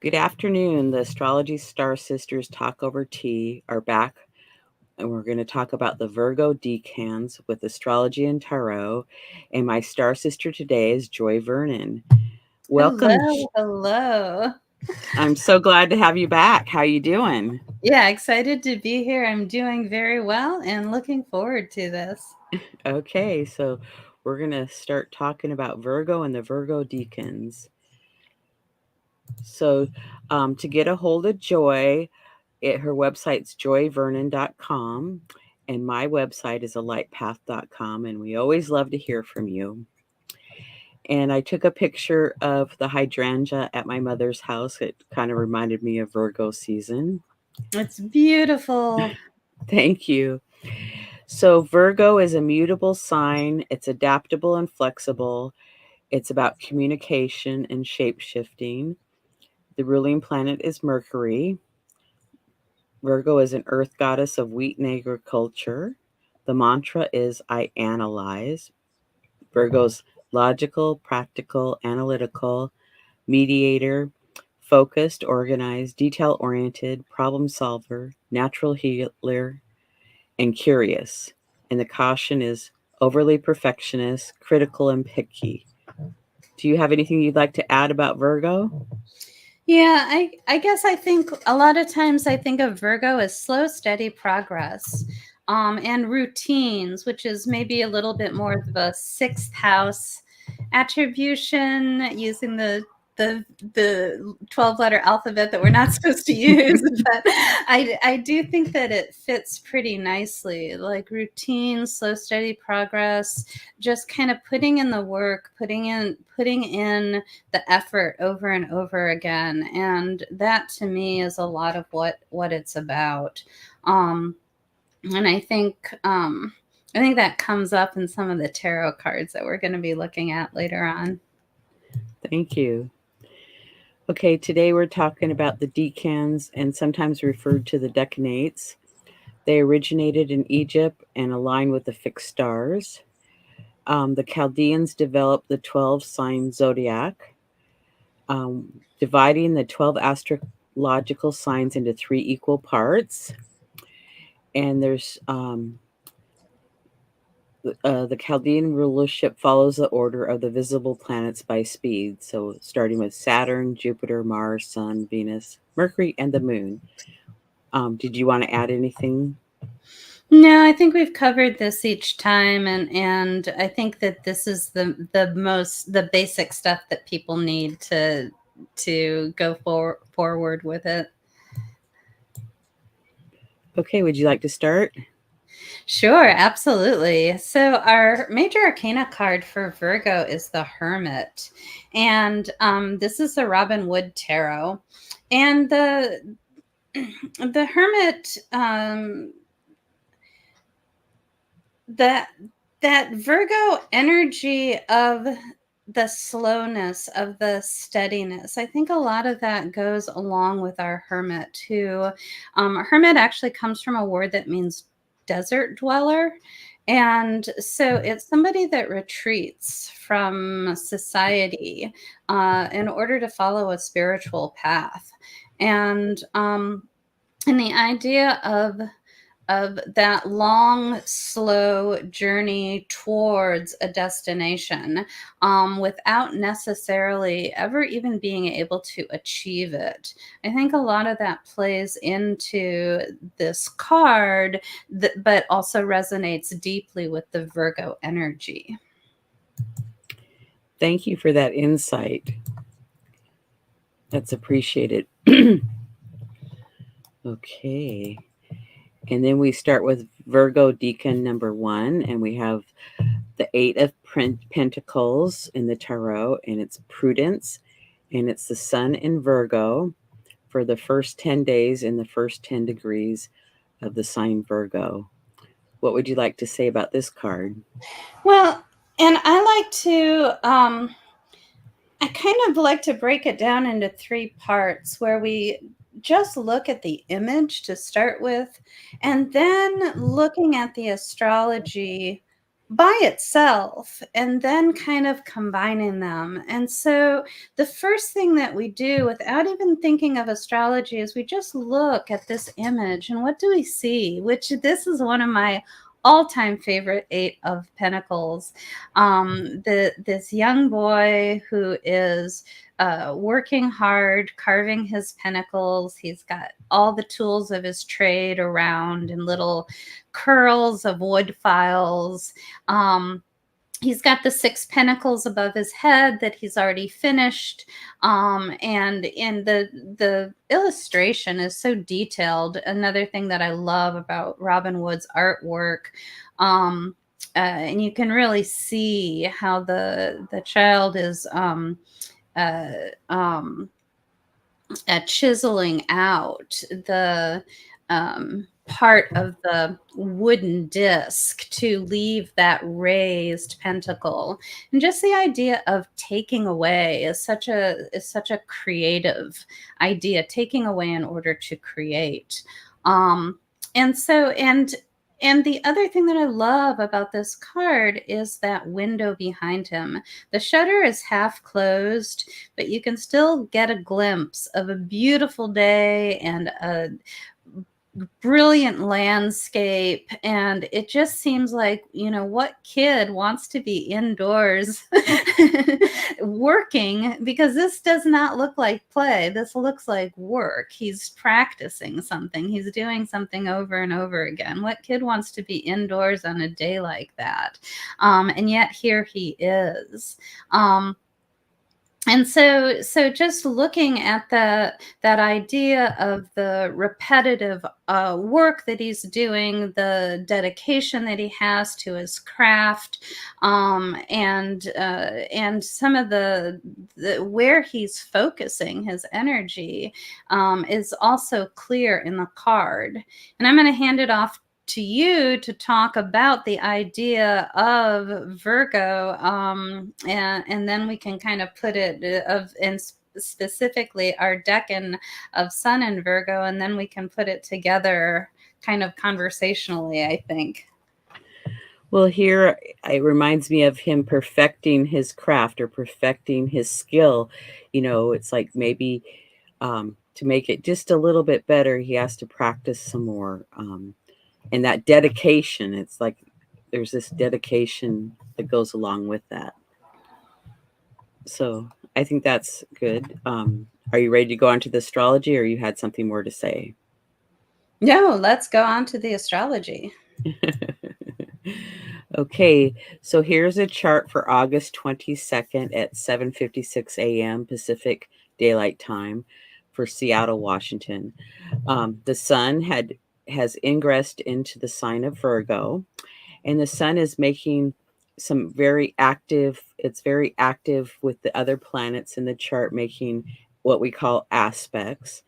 Good afternoon. The Astrology Star Sisters Talk Over Tea are back, and we're going to talk about the Virgo Decans with Astrology and Tarot. And my star sister today is Joy Vernon. Welcome. Hello, hello. I'm so glad to have you back. How you doing? Yeah, excited to be here. I'm doing very well and looking forward to this. Okay, so we're going to start talking about Virgo and the Virgo Decans. So, to get a hold of Joy, her website's joyvernon.com, and my website is alightpath.com, and we always love to hear from you. And I took a picture of the hydrangea at my mother's house. It kind of reminded me of Virgo season. It's beautiful. Thank you. So, Virgo is a mutable sign, it's adaptable and flexible. It's about communication and shape shifting. The ruling planet is Mercury. Virgo is an earth goddess of wheat and agriculture. The mantra is I analyze. Virgo's logical, practical, analytical, mediator, focused, organized, detail oriented, problem solver, natural healer, and curious. And the caution is overly perfectionist, critical, and picky. Do you have anything you'd like to add about Virgo? Yeah, I guess I think a lot of times I think of Virgo as slow, steady progress. And routines, which is maybe a little bit more of a sixth house attribution using the 12-letter alphabet that we're not supposed to use. But I do think that it fits pretty nicely, like routine, slow, steady progress, just kind of putting in the work, putting in the effort over and over again. And that to me is a lot of what it's about. And I think that comes up in some of the tarot cards that we're going to be looking at later on. Thank you. Okay, today we're talking about the decans and sometimes referred to the decanates. They originated in Egypt and align with the fixed stars. The Chaldeans developed the 12 sign zodiac, dividing the 12 astrological signs into 3 equal parts. And there's the Chaldean rulership follows the order of the visible planets by speed. So, starting with Saturn, Jupiter, Mars, Sun, Venus, Mercury, and the Moon. Did you want to add anything? No, I think we've covered this each time, and I think that this is the basic stuff that people need to go forward with it. Okay, would you like to start? Sure, absolutely. So, our major arcana card for Virgo is the Hermit. And this is the Robin Wood Tarot. And the Hermit, that that Virgo energy of the slowness, of the steadiness. I think a lot of that goes along with our hermit, who hermit actually comes from a word that means desert dweller. And so it's somebody that retreats from society in order to follow a spiritual path. And the idea of that long, slow journey towards a destination without necessarily ever even being able to achieve it. I think a lot of that plays into this card, but also resonates deeply with the Virgo energy. Thank you for that insight. That's appreciated. Okay. And then we start with Virgo Decan number 1, and we have the 8 of Pentacles in the Tarot, and it's prudence, and it's the Sun in Virgo for the first 10 days in the first 10 degrees of the sign Virgo. What would you like to say about this card? Well, and I kind of like to break it down into 3 parts where we just look at the image to start with, and then looking at the astrology by itself and then kind of combining them. And so the first thing that we do without even thinking of astrology is we just look at this image and what do we see? Which this is one of my all-time favorite Eight of Pentacles. This young boy who is working hard, carving his pentacles. He's got all the tools of his trade around in little curls of wood files. He's got the 6 pentacles above his head that he's already finished, and in the illustration is so detailed. Another thing that I love about Robin Wood's artwork, and you can really see how the child is chiseling out the part of the wooden disc to leave that raised pentacle. And just the idea of taking away is such a creative idea, taking away in order to create. And the other thing that I love about this card is that window behind him. The shutter is half closed, but you can still get a glimpse of a beautiful day and a brilliant landscape. And it just seems like, what kid wants to be indoors working? Because this does not look like play. This looks like work. He's practicing something. He's doing something over and over again. What kid wants to be indoors on a day like that? And yet here he is. And so just looking at that idea of the repetitive work that he's doing, the dedication that he has to his craft, and some of the where he's focusing his energy is also clear in the card. And I'm going to hand it off to you to talk about the idea of Virgo, and then we can kind of put it and specifically our decan of Sun in Virgo, and then we can put it together kind of conversationally, I think. Well, here it reminds me of him perfecting his craft or perfecting his skill. It's like maybe to make it just a little bit better, he has to practice some more. And that dedication, it's like there's this dedication that goes along with that. So I think that's good. Are you ready to go on to the astrology, or you had something more to say? No, let's go on to the astrology. Okay, so here's a chart for August 22nd at 7:56 a.m. Pacific Daylight Time for Seattle, Washington. The sun has ingressed into the sign of Virgo, and the sun is making some it's very active with the other planets in the chart, making what we call aspects.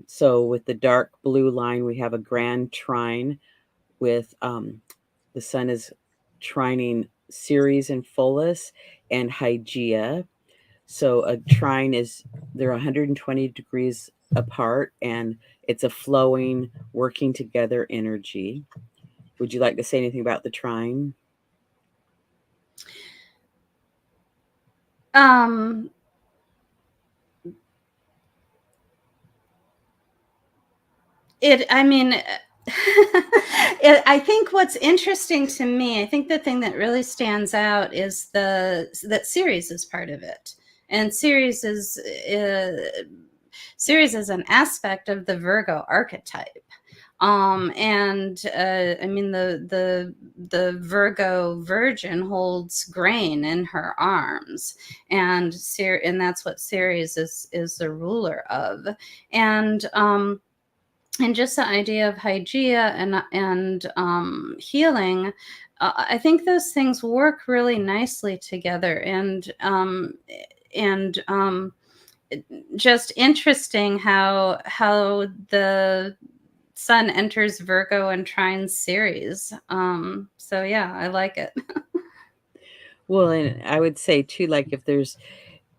So with the dark blue line, we have a grand trine with the sun is trining Ceres and Pholus and Hygeia. So a trine is, they're 120 degrees apart, and it's a flowing, working together energy. Would you like to say anything about the trine? I think what's interesting to me, I think the thing that really stands out is that Ceres is part of it. And Ceres is an aspect of the Virgo archetype. The Virgo Virgin holds grain in her arms, and that's what Ceres is the ruler of. And just the idea of Hygeia and healing, I think those things work really nicely together. And just interesting how the sun enters Virgo and trines Ceres. So yeah, I like it. Well, and I would say too, like if there's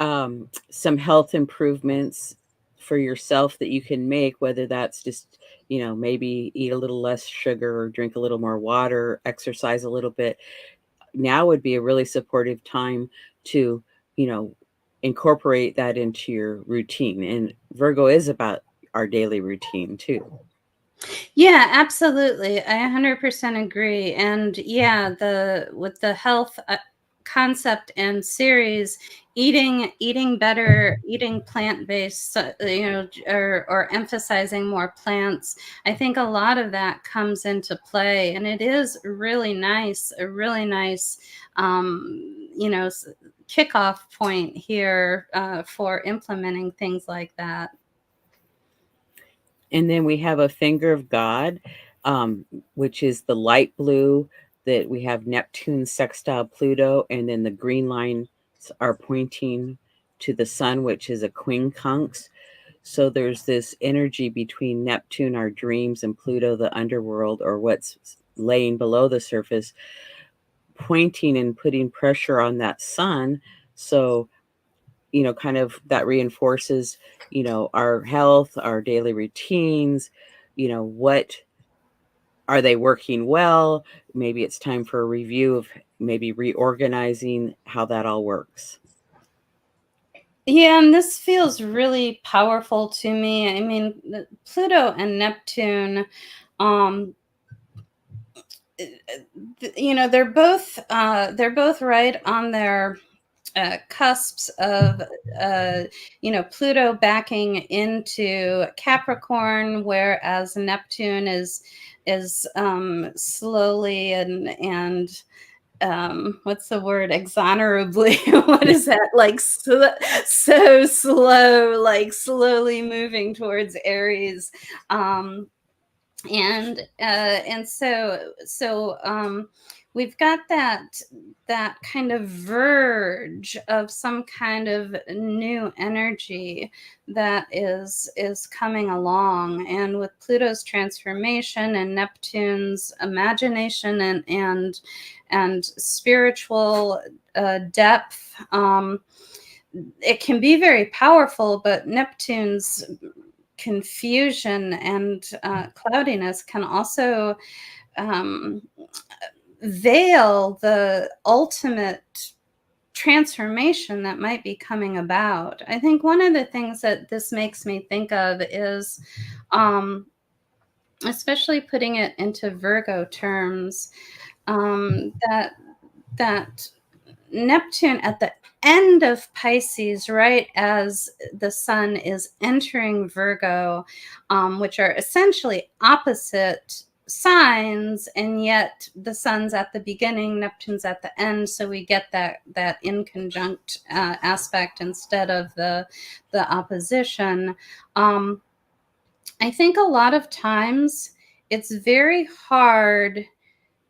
some health improvements for yourself that you can make, whether that's just, maybe eat a little less sugar or drink a little more water, exercise a little bit, now would be a really supportive time to, incorporate that into your routine. And Virgo is about our daily routine too. Yeah, absolutely. I 100% agree. And yeah, with the health concept and series, eating better, eating plant-based, or emphasizing more plants, I think a lot of that comes into play, and it is a really nice kickoff point here for implementing things like that. And then we have a finger of God, which is the light blue, that we have Neptune sextile Pluto, and then the green lines are pointing to the sun, which is a quincunx. So there's this energy between Neptune, our dreams, and Pluto, the underworld, or what's laying below the surface, pointing and putting pressure on that sun. So, kind of that reinforces, our health, our daily routines, what are they working well? Maybe it's time for a review of maybe reorganizing how that all works. Yeah, and this feels really powerful to me. I mean, Pluto and Neptune, um, they're both right on their cusps of Pluto backing into Capricorn, whereas Neptune is slowly and what's the word, exonerably what is that, like, so slow, like slowly moving towards Aries. And we've got that kind of verge of some kind of new energy that is coming along, and with Pluto's transformation and Neptune's imagination and spiritual depth, it can be very powerful, but Neptune's confusion and cloudiness can also veil the ultimate transformation that might be coming about. I think one of the things that this makes me think of is, especially putting it into Virgo terms, that Neptune at the end of Pisces, right as the sun is entering Virgo, which are essentially opposite signs, and yet the sun's at the beginning, Neptune's at the end, so we get that in conjunct aspect instead of the opposition. I think a lot of times it's very hard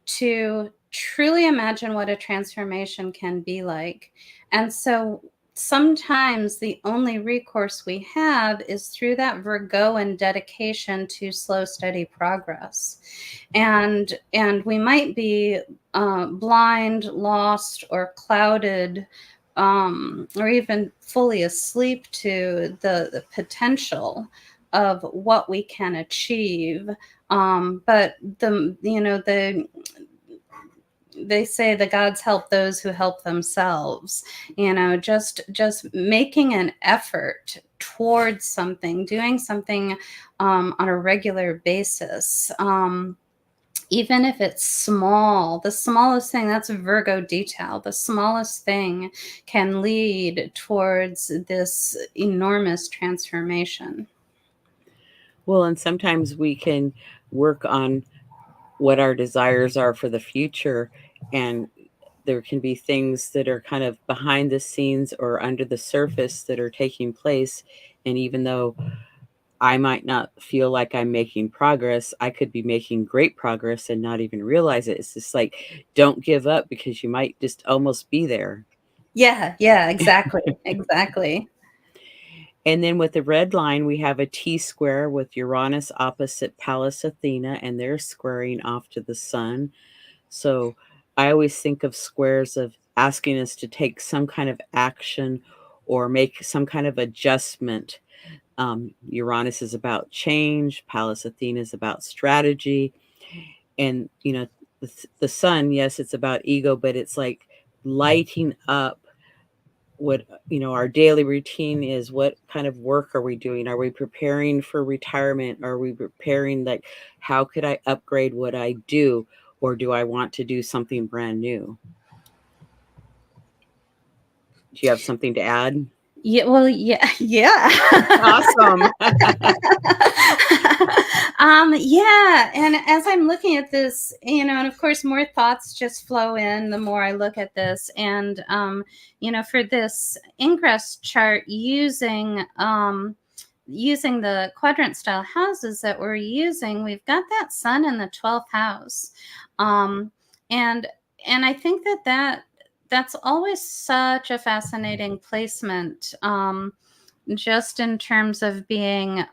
to truly imagine what a transformation can be like. And so sometimes the only recourse we have is through that Virgoan dedication to slow, steady progress. And we might be blind, lost, or clouded, or even fully asleep to the potential of what we can achieve. But they say the gods help those who help themselves. Just making an effort towards something, doing something on a regular basis, even if it's small, the smallest thing, that's a Virgo detail, the smallest thing can lead towards this enormous transformation. Well, and sometimes we can work on what our desires are for the future, and there can be things that are kind of behind the scenes or under the surface that are taking place. And even though I might not feel like I'm making progress, I could be making great progress and not even realize it. It's just like, don't give up, because you might just almost be there. Yeah, exactly. Exactly. And then with the red line, we have a T square with Uranus opposite Pallas Athena, and they're squaring off to the sun. So I always think of squares of asking us to take some kind of action or make some kind of adjustment Uranus is about change. Pallas Athena is about strategy. And, the sun, yes, it's about ego, but it's like lighting up what our daily routine is. What kind of work are we doing? Are we preparing for retirement? Are we preparing, like, how could I upgrade what I do, or do I want to do something brand new? Do you have something to add? Yeah, well, yeah. Awesome. Yeah, and as I'm looking at this, and of course more thoughts just flow in the more I look at this. And for this ingress chart, using the quadrant style houses that we're using, we've got that sun in the 12th house. And I think that's always such a fascinating placement, just in terms of being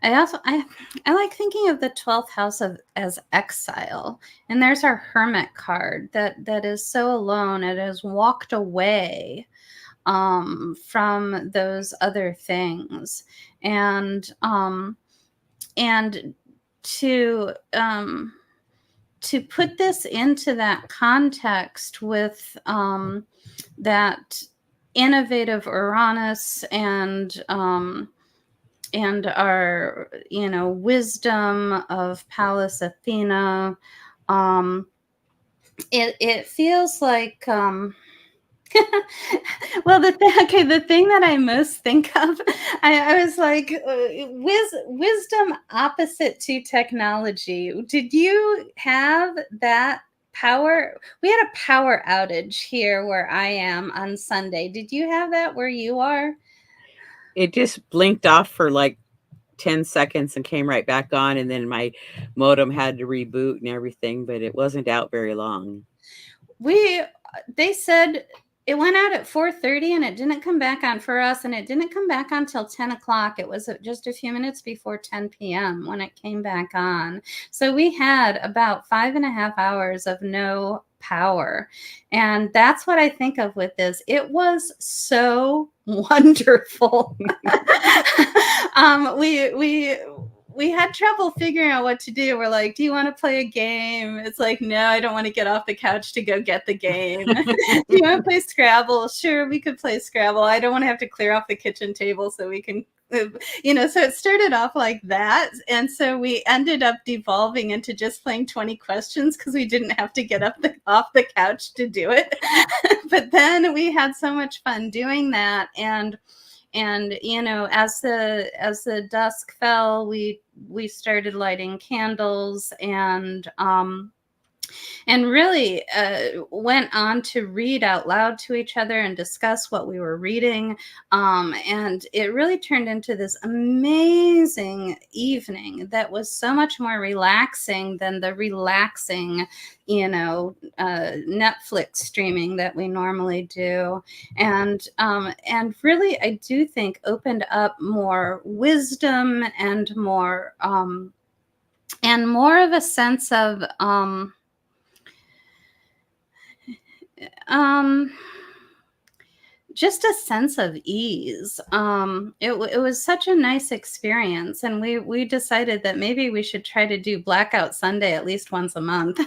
I like thinking of the 12th house as exile. And there's our hermit card that is so alone. It has walked away from those other things. And to put this into that context with that innovative Uranus and our wisdom of Pallas Athena, it feels like well, the thing that I most think of, I was like, wisdom opposite to technology. Did you have that power? We had a power outage here where I am on Sunday. Did you have that where you are? It just blinked off for like 10 seconds and came right back on, and then my modem had to reboot and everything, but it wasn't out very long. They said it went out at 4:30 and it didn't come back on for us, and it didn't come back on till 10 o'clock. It was just a few minutes before 10 p.m. when it came back on. So we had about 5.5 hours of no power. And that's what I think of with this. It was so wonderful. We had trouble figuring out what to do. We're like, do you want to play a game? It's like, no, I don't want to get off the couch to go get the game. Do you want to play Scrabble? Sure, we could play Scrabble. I don't want to have to clear off the kitchen table so we can, so it started off like that. And so we ended up devolving into just playing 20 questions because we didn't have to get off the couch to do it. But then we had so much fun doing that. And as the dusk fell, we started lighting candles and really went on to read out loud to each other and discuss what we were reading. And it really turned into this amazing evening that was so much more relaxing than the relaxing, Netflix streaming that we normally do. And really, I do think opened up more wisdom and more of a sense of just a sense of ease. It was such a nice experience, and we decided that maybe we should try to do Blackout Sunday at least once a month.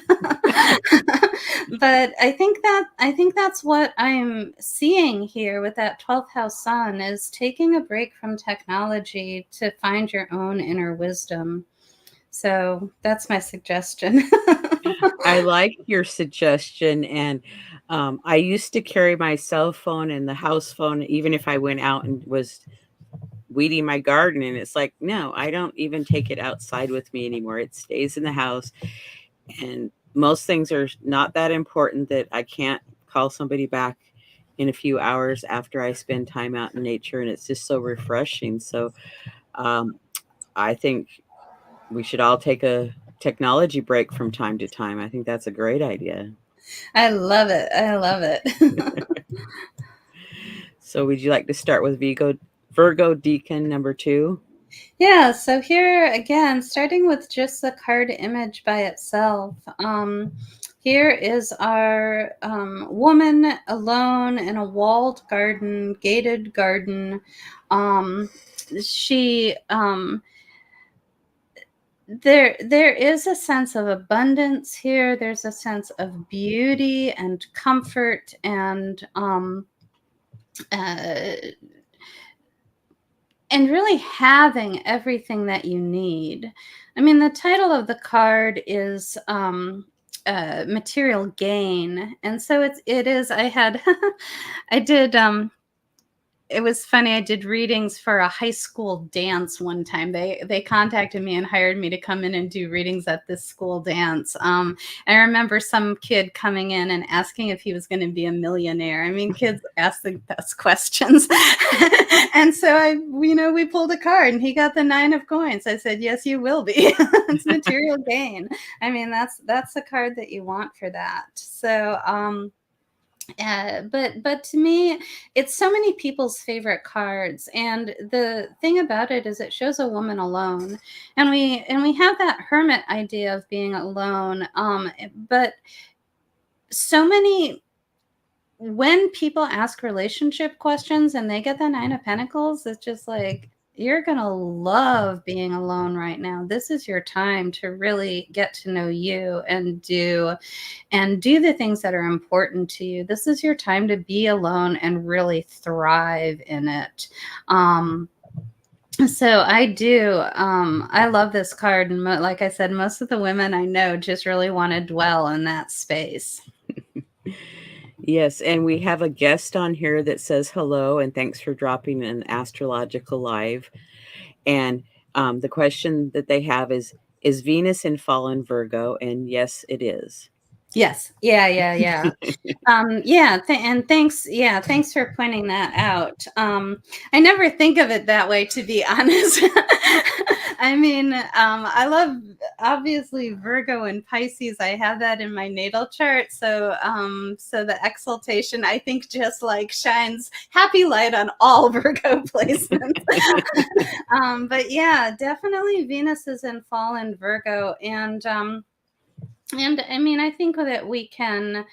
But I think that's what I'm seeing here with that 12th house sun, is taking a break from technology to find your own inner wisdom. So that's my suggestion. I like your suggestion. And I used to carry my cell phone and the house phone, even if I went out and was weeding my garden. And it's like, no, I don't even take it outside with me anymore. It stays in the house. And most things are not that important that I can't call somebody back in a few hours after I spend time out in nature. And it's just so refreshing. So I think we should all take a technology break from time to time. I think that's a great idea. I love it. I love it. So would you like to start with Virgo Decan number 2? Yeah, so here again, starting with just the card image by itself. here is our woman alone in a walled garden, gated garden. She there is a sense of abundance here. There's a sense of beauty and comfort uh, and really having everything that you need. I mean, the title of the card is material gain, and so it is. I had I did it was funny. I did readings for a high school dance one time. They contacted me and hired me to come in and do readings at this school dance. I remember some kid coming in and asking if he was going to be a millionaire. I mean, kids ask the best questions. And so we pulled a card and he got the 9 of coins. I said, yes, you will be. It's material gain. I mean, that's the card that you want for that. So, but to me, it's so many people's favorite cards, and the thing about it is it shows a woman alone, and we have that hermit idea of being alone. But so many, when people ask relationship questions and they get the 9 of Pentacles, it's just like, you're gonna love being alone right now. This is your time to really get to know you and do the things that are important to you. This is your time to be alone and really thrive in it. So I do. I love this card, and like I said, most of the women I know just really want to dwell in that space. Yes, and we have a guest on here that says hello and thanks for dropping an astrological live. And the question that they have is Venus in fallen Virgo? And yes, it is. Yes. Yeah. And thanks for pointing that out. I never think of it that way, to be honest. I mean, I love, obviously, Virgo and Pisces. I have that in my natal chart, so the exaltation, I think, just like shines happy light on all Virgo placements. But yeah, definitely Venus is in fallen Virgo, and I mean, I think that we can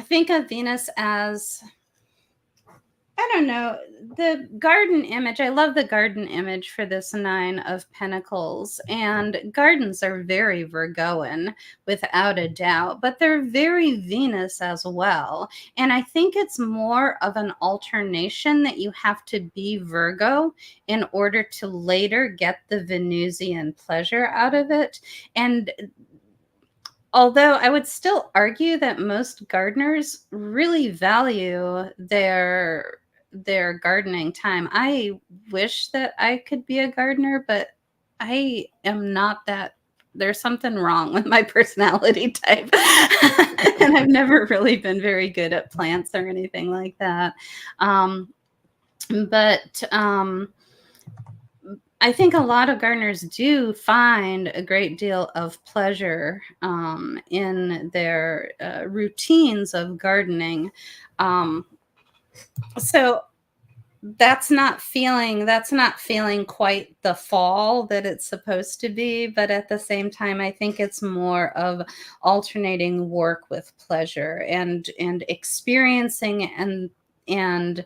think of Venus as, I don't know, the garden image. I love the garden image for this 9 of Pentacles. And gardens are very Virgoan, without a doubt, but they're very Venus as well. And I think it's more of an alternation that you have to be Virgo in order to later get the Venusian pleasure out of it. And although I would still argue that most gardeners really value their gardening time. I wish that I could be a gardener, but I am not that. There's something wrong with my personality type. And I've never really been very good at plants or anything like that. But I think a lot of gardeners do find a great deal of pleasure in their routines of gardening. So that's not feeling quite the fall that it's supposed to be, but at the same time, I think it's more of alternating work with pleasure and experiencing and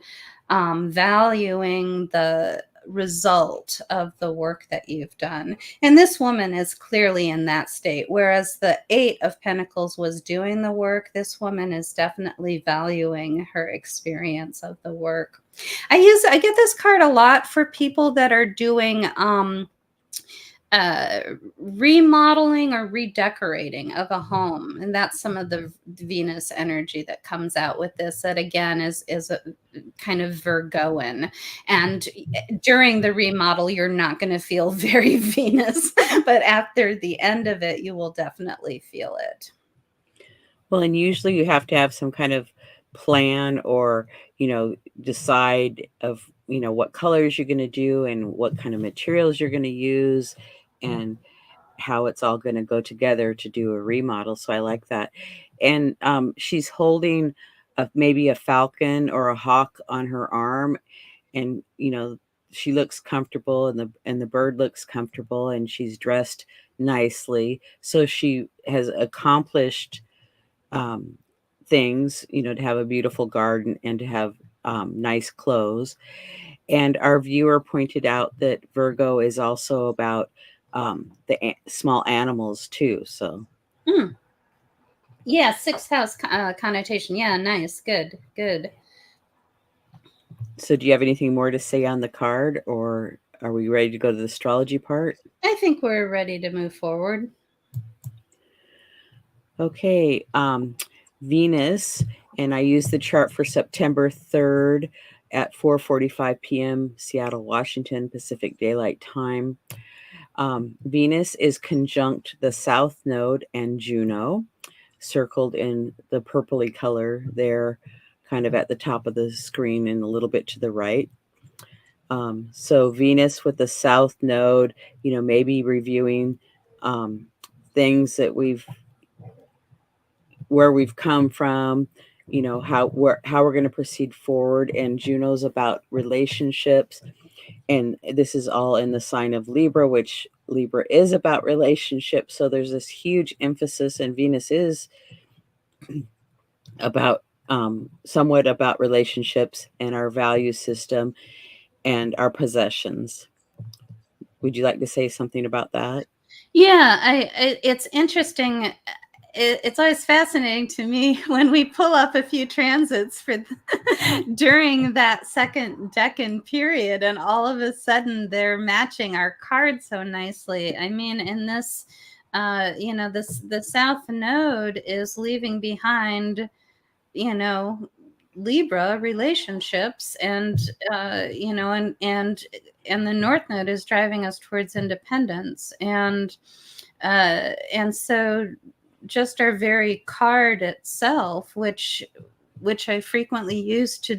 valuing the result of the work that you've done. And this woman is clearly in that state, whereas the 8 of Pentacles was doing the work. This woman is definitely valuing her experience of the work. I get this card a lot for people that are doing remodeling or redecorating of a home, and that's some of the Venus energy that comes out with this, that again is a kind of Virgoan. And during the remodel, you're not going to feel very Venus, but after the end of it, you will definitely feel it. Well, and usually you have to have some kind of plan or, decide of, what colors you're going to do and what kind of materials you're going to use and how it's all going to go together to do a remodel. So I like that. And she's holding maybe a falcon or a hawk on her arm, and she looks comfortable, and the bird looks comfortable, and she's dressed nicely. So she has accomplished things, to have a beautiful garden and to have nice clothes. And our viewer pointed out that Virgo is also about small animals too. So, Yeah, sixth house connotation. Yeah, nice, good. so do you have anything more to say on the card, or are we ready to go to the astrology part? I think we're ready to move forward. Okay, Venus, and I use the chart for September 3rd at 4:45 p.m. Seattle, Washington, Pacific Daylight Time. Venus is conjunct the South Node and Juno, circled in the purpley color there, kind of at the top of the screen and a little bit to the right. So Venus with the South Node, maybe reviewing things that where we've come from, how we're going to proceed forward. And Juno's about relationships, and this is all in the sign of Libra, which Libra is about relationships. So there's this huge emphasis, and Venus is about somewhat about relationships and our value system and our possessions. Would you like to say something about that? Yeah, it's interesting. It's always fascinating to me when we pull up a few transits for during that second decan period, and all of a sudden they're matching our card so nicely. I mean, in this, the South Node is leaving behind, Libra relationships, and and the North Node is driving us towards independence, and so just our very card itself, which I frequently use to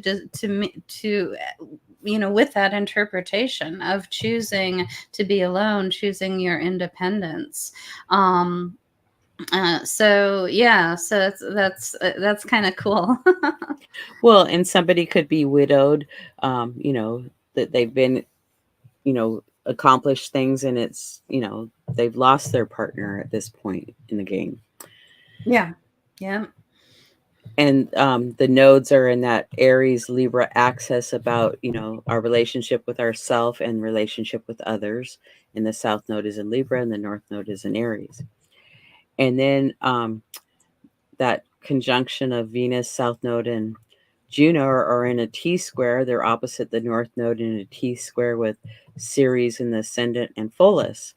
with that interpretation of choosing to be alone, choosing your independence. So that's kind of cool. Well, and somebody could be widowed, that they've been, accomplished things, and it's, they've lost their partner at this point in the game. Yeah. And the nodes are in that Aries Libra axis about, our relationship with ourself and relationship with others. And the South Node is in Libra, and the North Node is in Aries. And then that conjunction of Venus, South Node, and Juno are in a T square. They're opposite the North Node in a T square with Ceres in the ascendant and Pholus.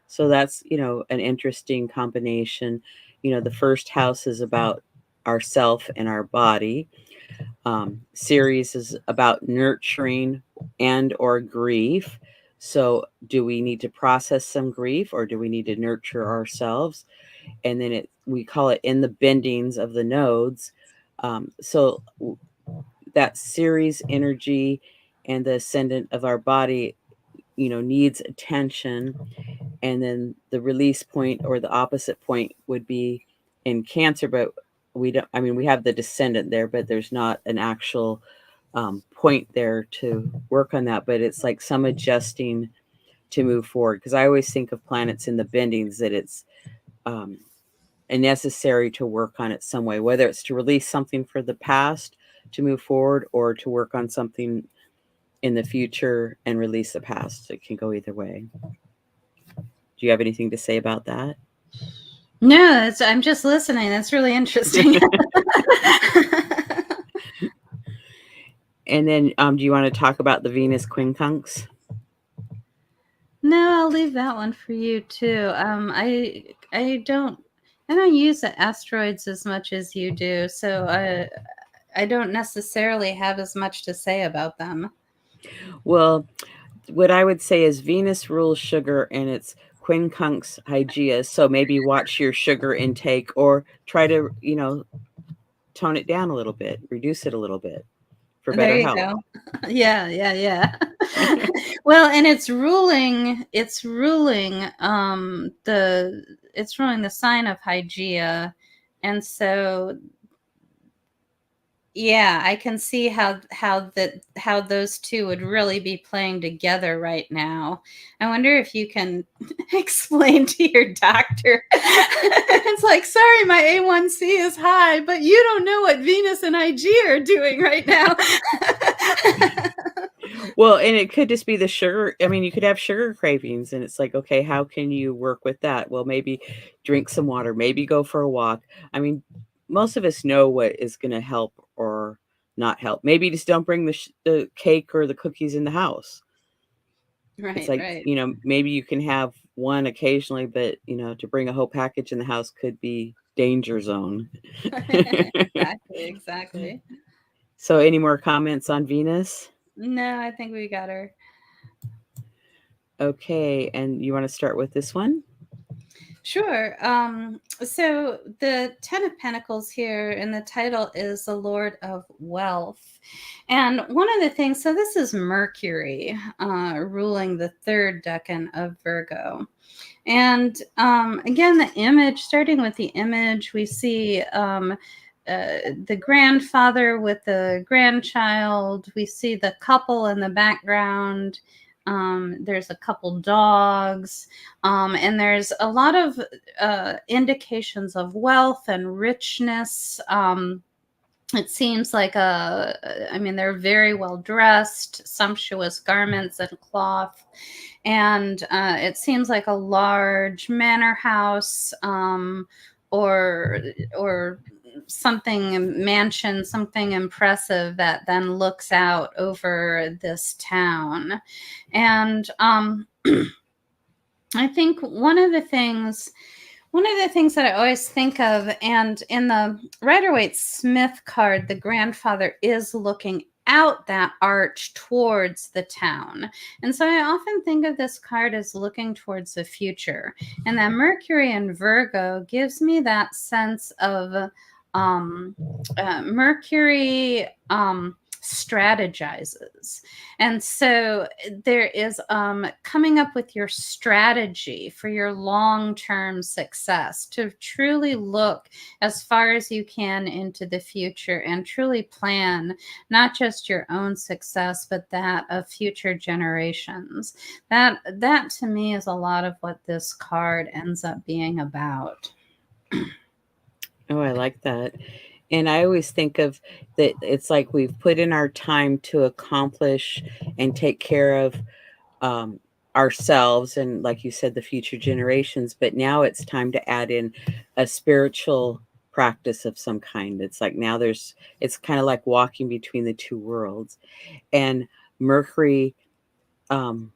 So that's, an interesting combination. The first house is about ourself and our body. Ceres is about nurturing and or grief. So do we need to process some grief, or do we need to nurture ourselves? And then we call it in the bendings of the nodes. So that Ceres energy and the ascendant of our body, needs attention. And then the release point or the opposite point would be in Cancer, but we don't, we have the descendant there, but there's not an actual point there to work on that. But it's like some adjusting to move forward, because I always think of planets in the bendings, that it's necessary to work on it some way, whether it's to release something for the past to move forward, or to work on something in the future and release the past. It can go either way. Do you have anything to say about that? No, I'm just listening. That's really interesting. And then do you want to talk about the Venus quincunx? No, I'll leave that one for you too. I don't use the asteroids as much as you do, so I don't necessarily have as much to say about them. Well, what I would say is Venus rules sugar, and it's quincunx Hygeia. So maybe watch your sugar intake, or try to, tone it down a little bit, reduce it a little bit for There better you health. go. Yeah. Well, and it's ruling the sign of Hygeia, and so Yeah, I can see how those two would really be playing together right now. I wonder if you can explain to your doctor. It's like, sorry, my A1C is high, but you don't know what Venus and IG are doing right now. Well, and it could just be the sugar. I mean, you could have sugar cravings, and it's like, okay, how can you work with that? Well, maybe drink some water, maybe go for a walk. I mean, most of us know what is going to help or not help. Maybe just don't bring the cake or the cookies in the house. It's Right, like, right. maybe you can have one occasionally, but, to bring a whole package in the house could be danger zone. Exactly, exactly. So, any more comments on Venus? No, I think we got her. Okay, and you want to start with this one? Sure. So the Ten of Pentacles here in the title is the Lord of Wealth. And one of the things, so this is Mercury ruling the third decan of Virgo. And again, the image, starting with the image, we see the grandfather with the grandchild. We see the couple in the background. There's a couple dogs, and there's a lot of indications of wealth and richness. It seems like they're very well dressed, sumptuous garments and cloth. And it seems like a large manor house, or something mansion, something impressive that then looks out over this town. And I think one of the things that I always think of, and in the Rider-Waite-Smith card, the grandfather is looking out that arch towards the town. And so I often think of this card as looking towards the future. And that Mercury in Virgo gives me that sense of Mercury strategizes. And so there is coming up with your strategy for your long-term success, to truly look as far as you can into the future and truly plan not just your own success, but that of future generations. That to me is a lot of what this card ends up being about. Oh, I like that. And I always think of that it's like we've put in our time to accomplish and take care of um, ourselves and, like you said, the future generations. But now it's time to add in a spiritual practice of some kind. It's like now it's kind of like walking between the two worlds. And Mercury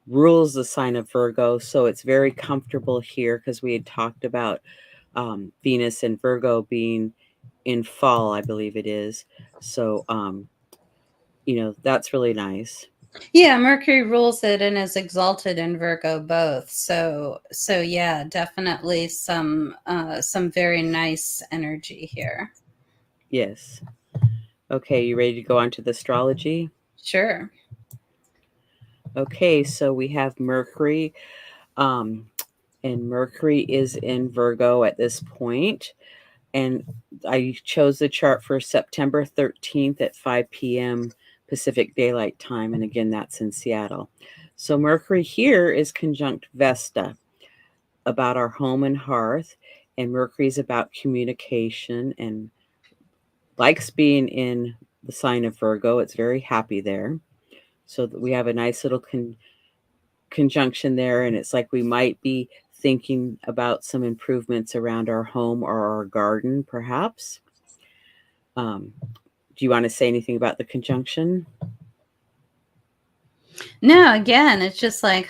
rules the sign of Virgo. So it's very comfortable here because we had talked about Venus and Virgo being in fall, I believe it is. So, that's really nice. Yeah, Mercury rules it and is exalted in Virgo both. So yeah, definitely some very nice energy here. Yes. Okay, you ready to go on to the astrology? Sure. Okay, so we have Mercury, um, and Mercury is in Virgo at this point. And I chose the chart for September 13th at 5 p.m. Pacific Daylight Time. And again, that's in Seattle. So Mercury here is conjunct Vesta, about our home and hearth. And Mercury's about communication and likes being in the sign of Virgo. It's very happy there. So that we have a nice little conjunction there. And it's like we might be thinking about some improvements around our home or our garden, perhaps. Do you want to say anything about the conjunction? No, again, it's just like,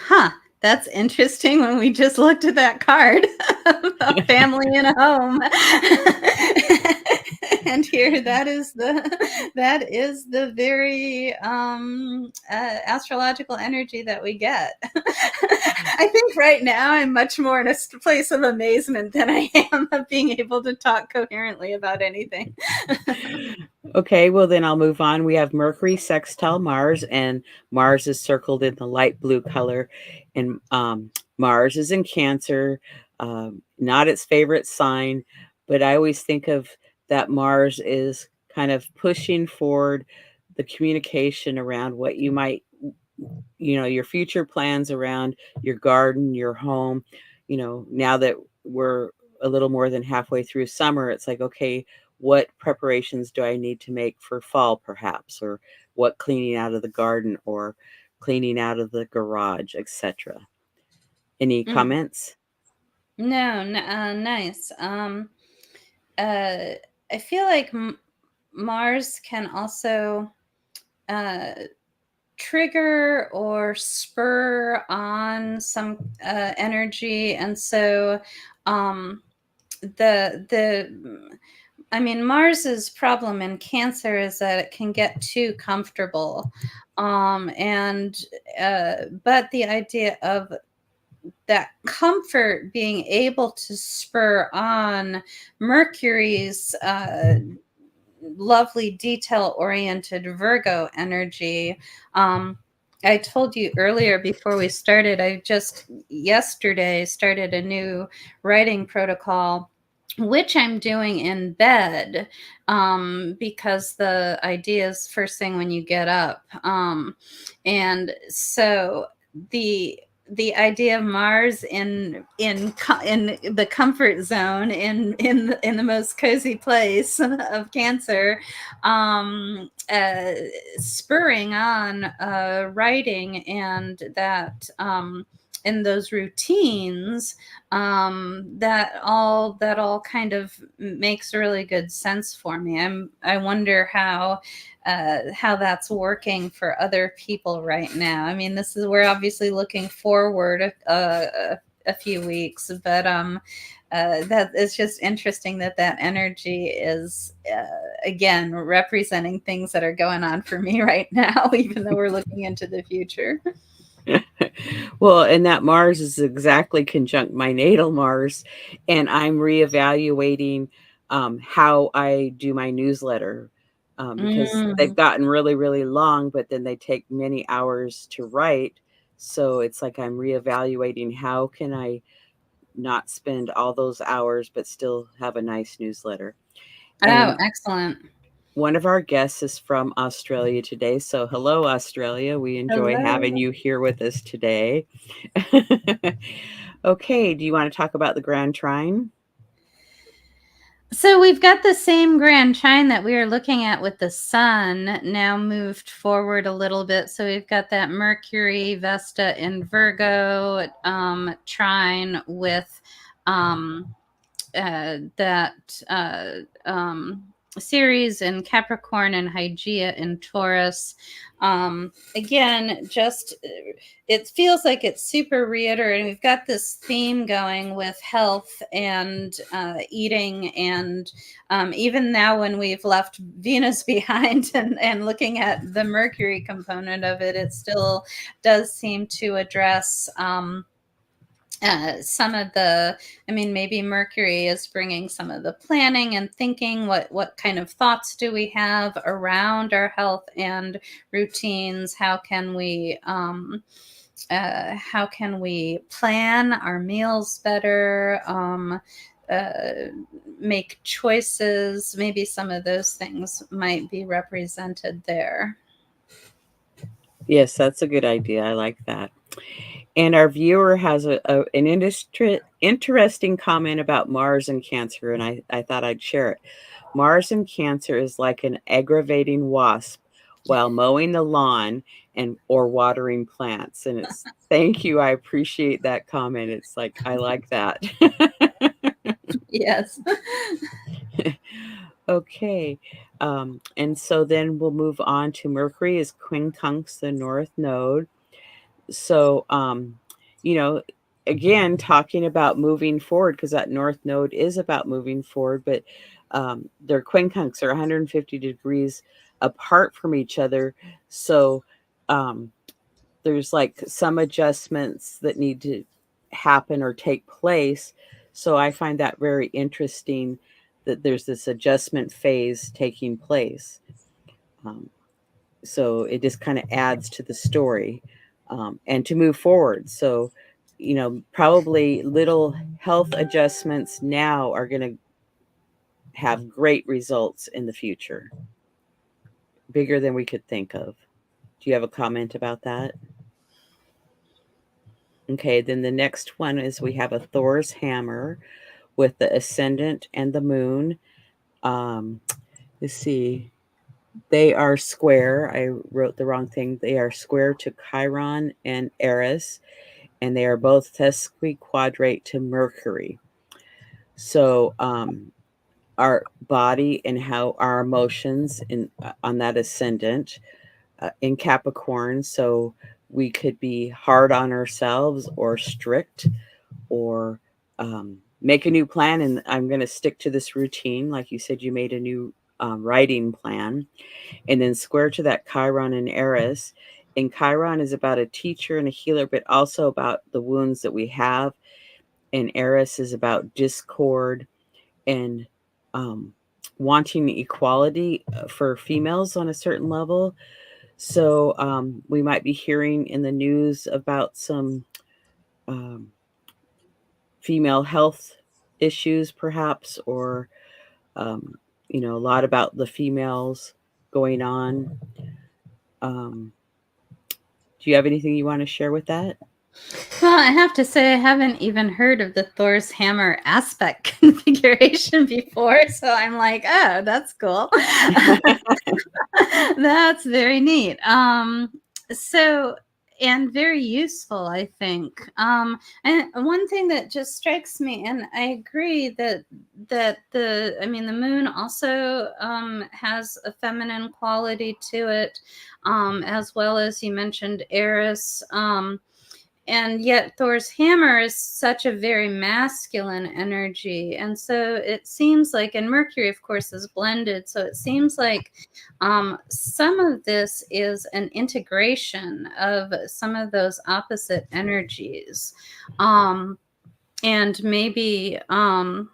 that's interesting when we just looked at that card of family and a home. And here that is the very astrological energy that we get. I think right now I'm much more in a place of amazement than I am of being able to talk coherently about anything. Okay, well, then I'll move on. We have Mercury sextile Mars, and Mars is circled in the light blue color. And Mars is in Cancer, not its favorite sign, but I always think of that Mars is kind of pushing forward the communication around what you might, your future plans around your garden, your home. Now that we're a little more than halfway through summer, it's like, okay, what preparations do I need to make for fall, perhaps, or what cleaning out of the garden or cleaning out of the garage, etc. Any Mm. comments? No, nice. I feel like Mars can also uh, trigger or spur on some energy, and so um, the I mean, Mars's problem in Cancer is that it can get too comfortable, and but the idea of that comfort being able to spur on Mercury's lovely detail oriented Virgo energy. I told you earlier before we started, I just yesterday started a new writing protocol, which I'm doing in bed, because the idea is first thing when you get up. And so the the idea of Mars in the comfort zone, in the most cozy place of Cancer, spurring on writing, and that in those routines, that all kind of makes really good sense for me. I wonder how that's working for other people right now. I mean, this is, we're obviously looking forward a few weeks, but that it's just interesting that energy is again representing things that are going on for me right now, even though we're looking into the future. Well, and that Mars is exactly conjunct my natal Mars, and I'm reevaluating how I do my newsletter, because they've Mm. gotten really, really long, but then they take many hours to write. So it's like I'm reevaluating how can I not spend all those hours, but still have a nice newsletter. Oh, And excellent. one of our guests is from Australia today. So, hello, Australia. We enjoy Hello. having you here with us today. Okay, do you want to talk about the Grand Trine? So we've got the same grand trine that we were looking at with the sun now moved forward a little bit. So we've got that Mercury Vesta in Virgo trine with that Ceres in Capricorn and Hygeia in Taurus. Again, just it feels like it's super reiterating. We've got this theme going with health and eating, and even now when we've left Venus behind and looking at the Mercury component of it, it still does seem to address some of the, I mean, maybe Mercury is bringing some of the planning and thinking. What kind of thoughts do we have around our health and routines? How can we plan our meals better? Make choices. Maybe some of those things might be represented there. Yes, that's a good idea. I like that. And our viewer has an interesting comment about Mars and Cancer, and I thought I'd share it. Mars in Cancer is like an aggravating wasp while mowing the lawn and or watering plants. And it's thank you. I appreciate that comment. It's like I like that. Yes. Okay. And so then we'll move on to Mercury is quincunx the North Node. So you know, again, talking about moving forward, because that North Node is about moving forward, but their quincunx are 150 degrees apart from each other. So um, there's like some adjustments that need to happen or take place. So I find that very interesting that there's this adjustment phase taking place. Um, so it just kind of adds to the story, and to move forward. So, probably little health adjustments now are going to have great results in the future, bigger than we could think of. Do you have a comment about that? Okay, then the next one is we have a Thor's hammer with the ascendant and the moon. Let's see. They are square. I wrote the wrong thing. They are square to Chiron and Eris, and they are both sesquiquadrate to Mercury. So our body and how our emotions on that ascendant in Capricorn. So we could be hard on ourselves or strict or make a new plan. And I'm going to stick to this routine. Like you said, you made a new writing plan. And then square to that Chiron and Eris. And Chiron is about a teacher and a healer, but also about the wounds that we have. And Eris is about discord and wanting equality for females on a certain level. So we might be hearing in the news about some female health issues, perhaps, or a lot about the females going on. Do you have anything you want to share with that? Well, I have to say I haven't even heard of the Thor's hammer aspect configuration before, so I'm like, oh, that's cool. That's very neat. So and very useful, I think. And one thing that just strikes me, and I agree that the moon also has a feminine quality to it, as well as you mentioned Eris. And yet Thor's hammer is such a very masculine energy. And so it seems like, and Mercury, of course, is blended. So it seems like some of this is an integration of some of those opposite energies. And maybe, I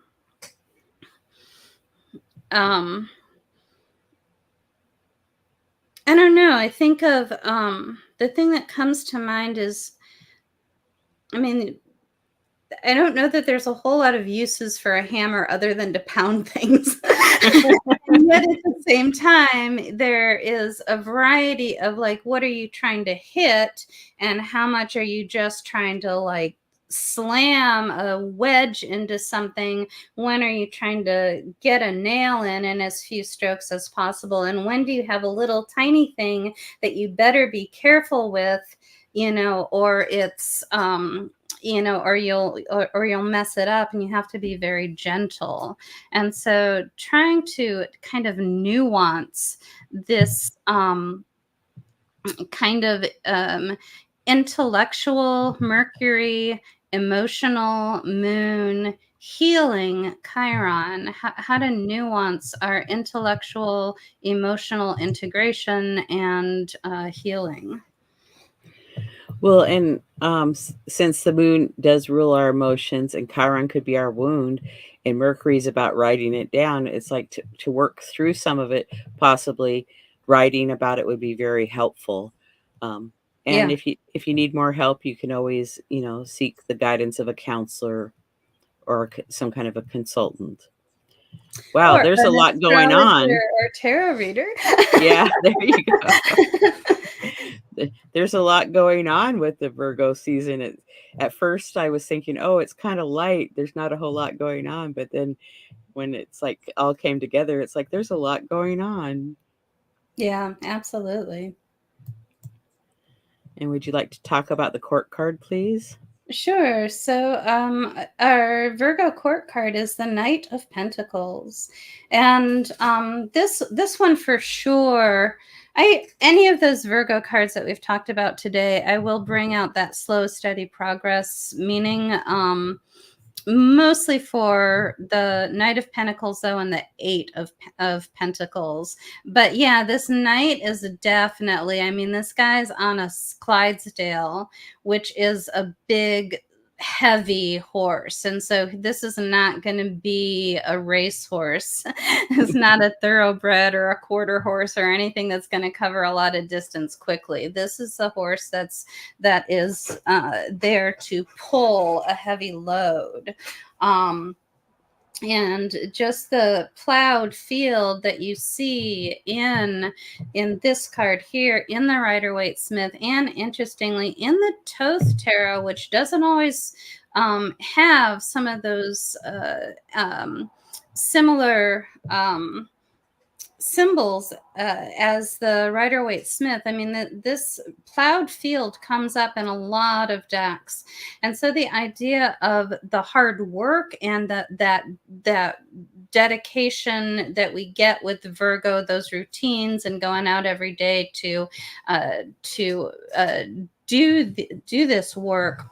don't know. I think of the thing that comes to mind is, I don't know that there's a whole lot of uses for a hammer other than to pound things. And yet at the same time, there is a variety of like, what are you trying to hit and how much are you just trying to like slam a wedge into something? When are you trying to get a nail in as few strokes as possible? And when do you have a little tiny thing that you better be careful with, or it's or you'll mess it up, and you have to be very gentle. And so trying to kind of nuance this kind of intellectual Mercury, emotional moon, healing Chiron, how to nuance our intellectual, emotional integration and healing. Well, and since the moon does rule our emotions and Chiron could be our wound and Mercury's about writing it down, it's like to work through some of it, possibly writing about it would be very helpful. And Yeah. if you need more help, you can always, seek the guidance of a counselor or some kind of a consultant. Wow, Or there's a an lot going on. astrologer or tarot reader. Yeah, there you go. There's a lot going on with the Virgo season. At first I was thinking, oh, it's kind of light. There's not a whole lot going on. But then when it's like all came together, it's like there's a lot going on. Yeah, absolutely. And would you like to talk about the court card, please? Sure. So our Virgo court card is the Knight of Pentacles. And this one for sure, any of those Virgo cards that we've talked about today, I will bring out that slow, steady progress, meaning mostly for the Knight of Pentacles, though, and the Eight of Pentacles. But yeah, this Knight is definitely, this guy's on a Clydesdale, which is a big, heavy horse. And so this is not going to be a racehorse. It's not a thoroughbred or a quarter horse or anything that's going to cover a lot of distance quickly. This is a horse that is there to pull a heavy load. and just the plowed field that you see in this card here, in the Rider-Waite-Smith, and interestingly in the Thoth Tarot, which doesn't always have some of those similar symbols as the Rider-Waite-Smith. I mean, this plowed field comes up in a lot of decks, and so the idea of the hard work and that dedication that we get with Virgo, those routines and going out every day to do this work,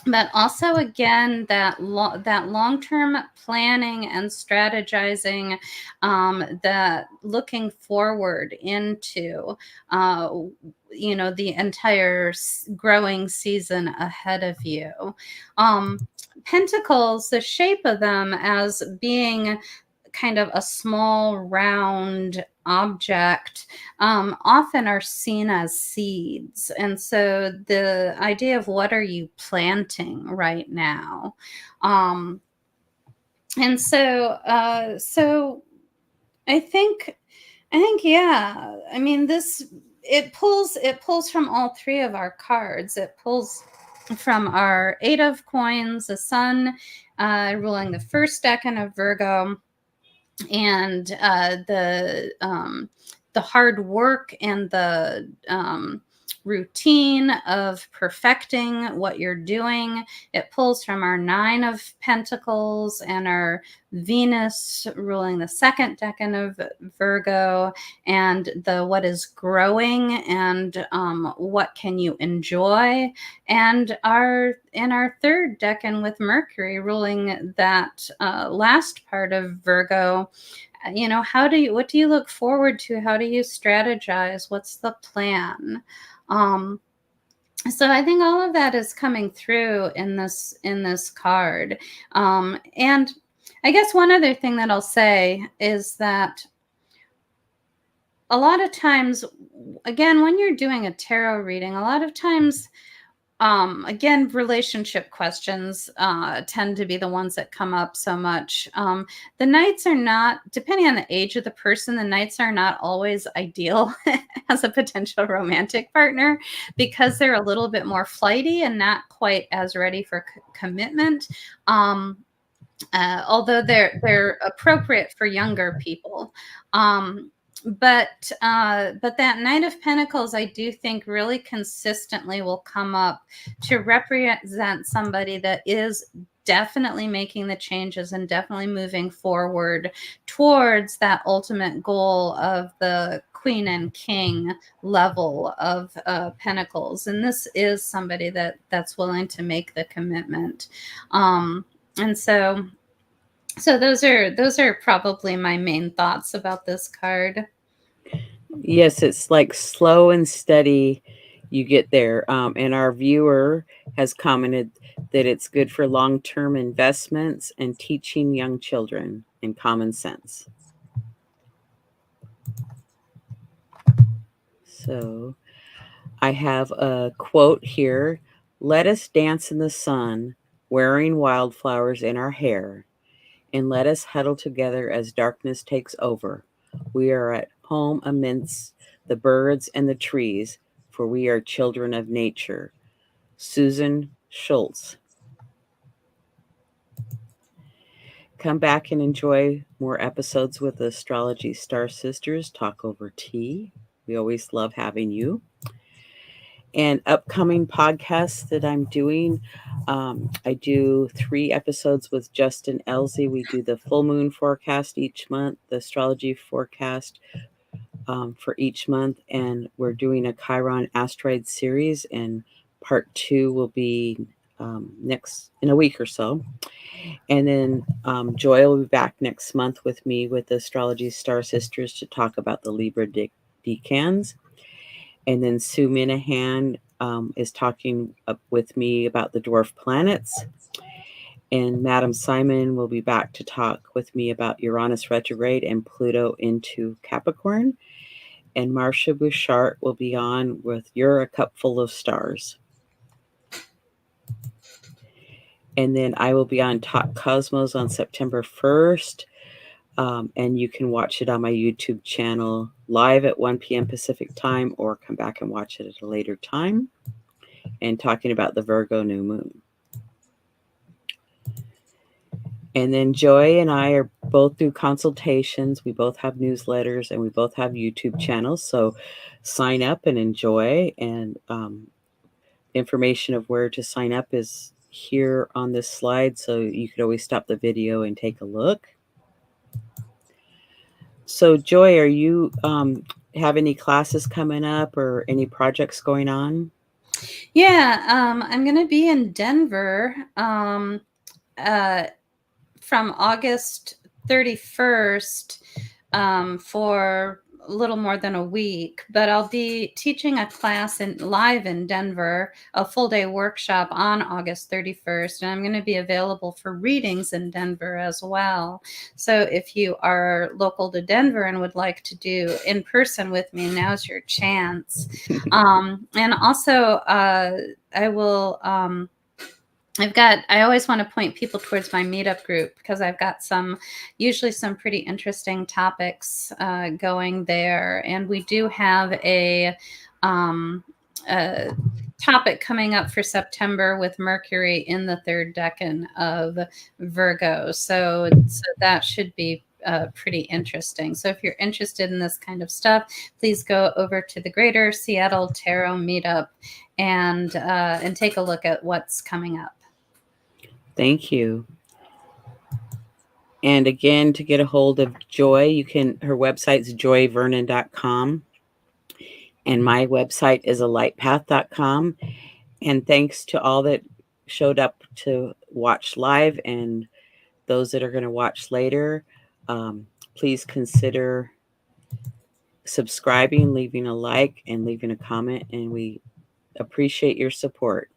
but also again that long-term planning and strategizing, that looking forward into the entire growing season ahead of you. Pentacles, the shape of them as being kind of a small round object, often are seen as seeds. And so the idea of what are you planting right now? And so I think yeah, I mean, this, it pulls from all three of our cards. It pulls from our Eight of Coins, the Sun ruling the first decan of Virgo, and the hard work and the routine of perfecting what you're doing. It pulls from our Nine of Pentacles and our Venus ruling the second decan of Virgo, and the what is growing and what can you enjoy, and our third decan with Mercury ruling that last part of Virgo. What do you look forward to? How do you strategize? What's the plan? So I think all of that is coming through in this card. And I guess one other thing that I'll say is that a lot of times, again, when you're doing a tarot reading, a lot of times, again, relationship questions tend to be the ones that come up so much. The nights are not, depending on the age of the person, the nights are not always ideal as a potential romantic partner, because they're a little bit more flighty and not quite as ready for commitment. Although they're appropriate for younger people. But that Knight of Pentacles, I do think, really consistently will come up to represent somebody that is definitely making the changes and definitely moving forward towards that ultimate goal of the Queen and King level of Pentacles. And this is somebody that's willing to make the commitment. And so those are probably my main thoughts about this card. Yes, it's like slow and steady you get there. And our viewer has commented that it's good for long-term investments and teaching young children in common sense. So I have a quote here. Let us dance in the sun, wearing wildflowers in our hair, and let us huddle together as darkness takes over. We are at home amidst the birds and the trees, for we are children of nature. Susan Schultz. Come back and enjoy more episodes with the Astrology Star Sisters Talk over tea. We always love having you. And upcoming podcasts that I'm doing, I do 3 episodes with Justin Elsie. We do the full moon forecast each month, the astrology forecast for each month, and we're doing a Chiron asteroid series, and part 2 will be next in a week or so. And then Joy will be back next month with me with the Astrology Star Sisters to talk about the Libra Decans. And then Sue Minahan is talking with me about the dwarf planets. And Madam Simon will be back to talk with me about Uranus retrograde and Pluto into Capricorn. And Marcia Bouchard will be on with You're a Cup Full of Stars. And then I will be on Talk Cosmos on September 1st. And you can watch it on my YouTube channel live at 1 p.m. Pacific time, or come back and watch it at a later time, and talking about the Virgo new moon. And then Joy and I are both do consultations. We both have newsletters, and we both have YouTube channels. So sign up and enjoy. And information of where to sign up is here on this slide. So you could always stop the video and take a look. So Joy, are you have any classes coming up or any projects going on? Yeah, I'm going to be in Denver from August 31st for a little more than a week, but I'll be teaching a class live in Denver, a full day workshop on August 31st, and I'm going to be available for readings in Denver as well. So if you are local to Denver and would like to do in person with me, now's your chance. And also I will I always want to point people towards my meetup group, because I've got usually some pretty interesting topics going there. And we do have a topic coming up for September with Mercury in the third decan of Virgo. So that should be pretty interesting. So if you're interested in this kind of stuff, please go over to the Greater Seattle Tarot Meetup and take a look at what's coming up. Thank you. And again, to get a hold of Joy, her website's joyvernon.com. And my website is alightpath.com. And thanks to all that showed up to watch live and those that are going to watch later. Please consider subscribing, leaving a like, and leaving a comment. And we appreciate your support.